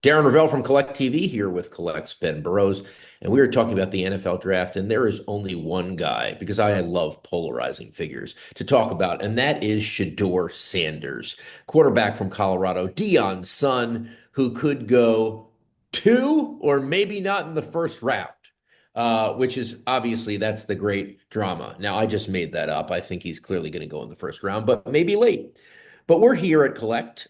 Darren Ravel from Cllct TV here with Cllct's Ben Burrows, and we were talking about the NFL draft, and there is only one guy, because I love polarizing figures, to talk about, and that is Shedeur Sanders, quarterback from Colorado, Deion's son, who could go two or maybe not in the first round, which is obviously that's the great drama. Now, I just made that up. I think he's clearly going to go in the first round, but maybe late. But we're here at Cllct,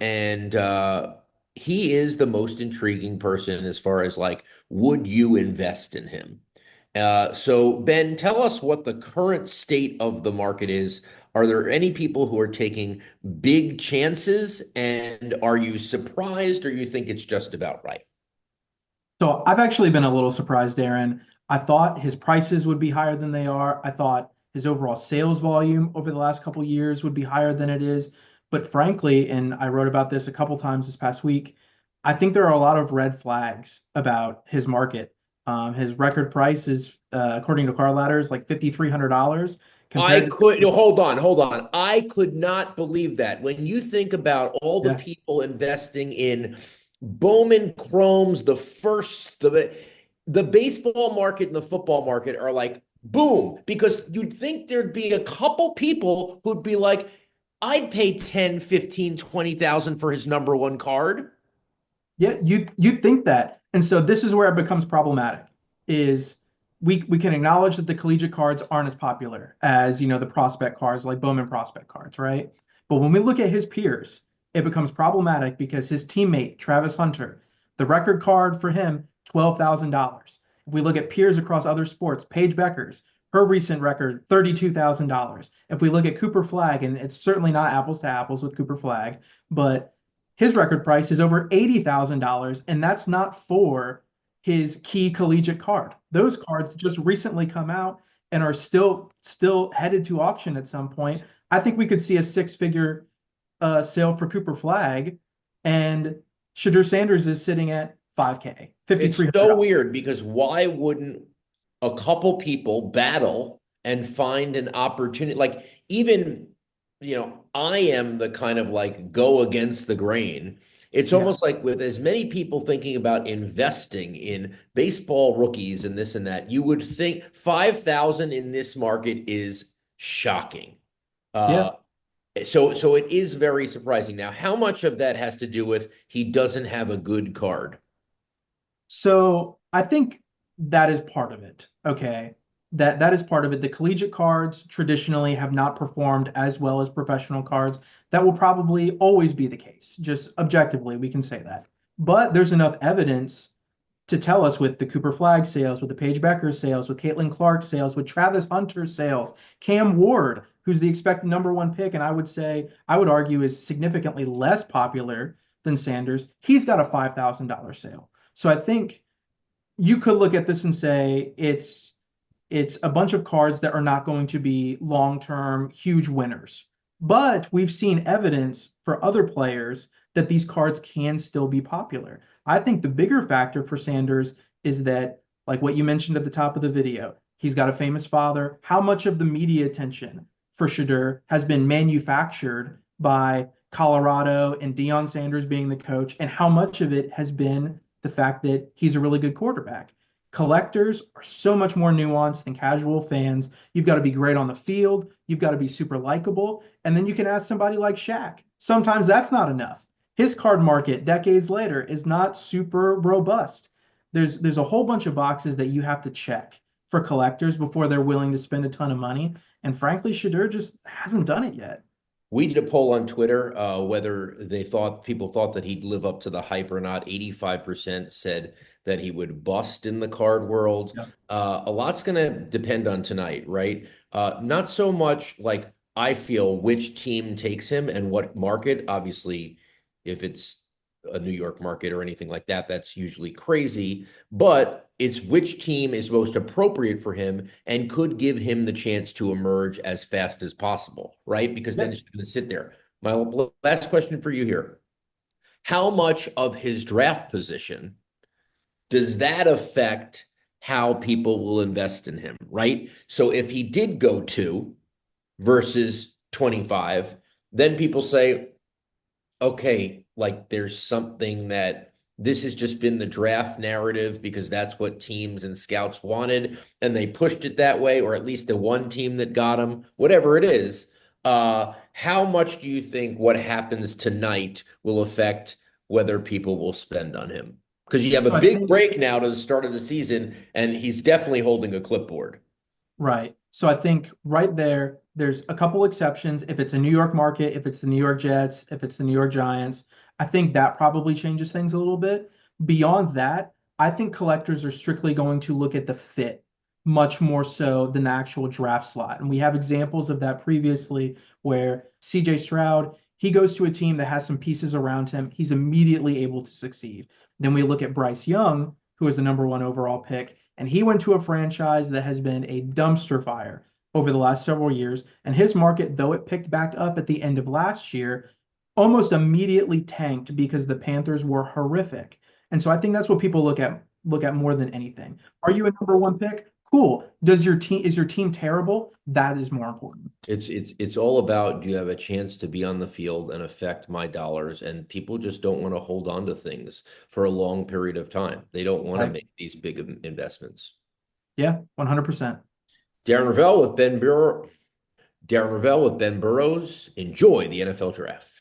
and he is the most intriguing person as far as like, would you invest in him? So Ben, tell us what the current state of the market is. Are there any people who are taking big chances, and are you surprised, or you think it's just about right? So I've actually been a little surprised, Aaron. I thought his prices would be higher than they are. I thought his overall sales volume over the last couple years would be higher than it is. But frankly, and I wrote about this a couple times this past week, I think there are a lot of red flags about his market. His record price is, according to Car Ladders, like $5,300 I compared could to, no, hold on, hold on. I could not believe that. When you think about all the yeah, people investing in Bowman Chromes, the baseball market and the football market are like boom, because you'd think there'd be a couple people who'd be like, I'd pay 10, 15, 20,000 for his number one card. yeah, you think that. And so this is where it becomes problematic is we can acknowledge that the collegiate cards aren't as popular as, the prospect cards like Bowman prospect cards, right? But when we look at his peers, it becomes problematic because his teammate, Travis Hunter, the record card for him, $12,000. If we look at peers across other sports, Paige Beckers, her recent record, $32,000. If we look at Cooper Flag, and it's certainly not apples to apples with Cooper Flag, but his record price is over $80,000, and that's not for his key collegiate card. Those cards just recently come out and are still headed to auction at some point. I think we could see a six-figure sale for Cooper Flag, and Shedeur Sanders is sitting at 5K, It's so $5,300. weird because why wouldn't a couple people battle and find an opportunity? Like, even, I am the kind of like go against the grain. It's Yeah. almost like with as many people thinking about investing in baseball rookies and this and that, you would think 5,000 in this market is shocking. Yeah. Uh, so it is very surprising. Now, how much of that has to do with he doesn't have a good card? So I think that is part of it. Okay. That is part of it. The collegiate cards traditionally have not performed as well as professional cards. That will probably always be the case. Just objectively, we can say that. But there's enough evidence to tell us with the Cooper Flag sales, with the Paige Becker sales, with Cllct sales, with Travis Hunter sales, Cam Ward, who's the expected number one pick, and I would argue is significantly less popular than Sanders. He's got a $5,000 sale. So I think you could look at this and say it's a bunch of cards that are not going to be long-term huge winners. But we've seen evidence for other players that these cards can still be popular. I think the bigger factor for Sanders is that, like what you mentioned at the top of the video, he's got a famous father. How much of the media attention for Shedeur has been manufactured by Colorado and Deion Sanders being the coach, and how much of it has been the fact that he's a really good quarterback? Collectors are so much more nuanced than casual fans. You've got to be great on the field. You've got to be super likable. And then you can ask somebody like Shaq. Sometimes that's not enough. His card market decades later is not super robust. There's a whole bunch of boxes that you have to check for collectors before they're willing to spend a ton of money. And frankly, Shedeur just hasn't done it yet. We did a poll on Twitter whether people thought that he'd live up to the hype or not. 85% said that he would bust in the card world. Yep. A lot's going to depend on tonight, right? Not so much like I feel which team takes him and what market. Obviously, if it's a New York market or anything like that, that's usually crazy. But it's which team is most appropriate for him and could give him the chance to emerge as fast as possible, right? Because then Yep. he's going to sit there. My last question for you here. How much of his draft position does that affect how people will invest in him, right? So if he did go 2 versus 25, then people say, okay, like there's something that this has just been the draft narrative because that's what teams and scouts wanted, and they pushed it that way, or at least the one team that got him, whatever it is. How much do you think what happens tonight will affect whether people will spend on him? Because you have a So I big think break now to the start of the season, and he's definitely holding a clipboard. Right. So I think right there, there's a couple exceptions. If it's a New York market, if it's the New York Jets, if it's the New York Giants, I think that probably changes things a little bit. Beyond that, I think collectors are strictly going to look at the fit much more so than the actual draft slot. And we have examples of that previously where CJ Stroud, he goes to a team that has some pieces around him. He's immediately able to succeed. Then we look at Bryce Young, who is the number one overall pick. And he went to a franchise that has been a dumpster fire over the last several years. And his market, though it picked back up at the end of last year, almost immediately tanked because the Panthers were horrific. And so I think that's what people look at more than anything. Are you a number one pick? Cool. Is your team terrible? That is more important. It's all about, do you have a chance to be on the field and affect my dollars? And people just don't want to hold on to things for a long period of time. They don't want to Right. make these big investments. Yeah, 100%. Darren Ravel with Ben Burrows. Enjoy the NFL draft.